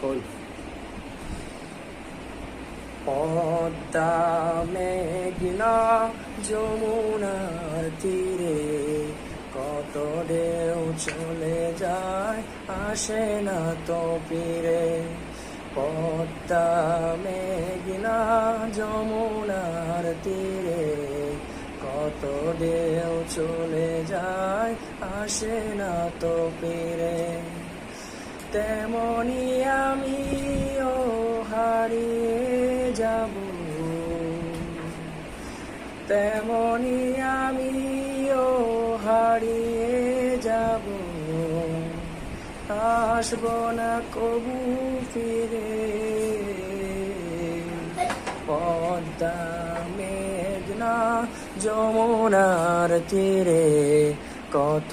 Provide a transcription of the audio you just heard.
কই পদ্মা মেঘনা যমুনার তীরে কত ঢেউ চলে যায় আসে না তো ফিরে। পদ্মা মেঘনা যমুনার তীরে কত ঢেউ চলে যায় আসে না তো ফিরে। তেমনি আমিও হারিয়ে যাব, তেমনি আমিও হারিয়ে যাব, আসব না কবু ফিরে। পদ্মা মেঘনা যমুনার তীরে কত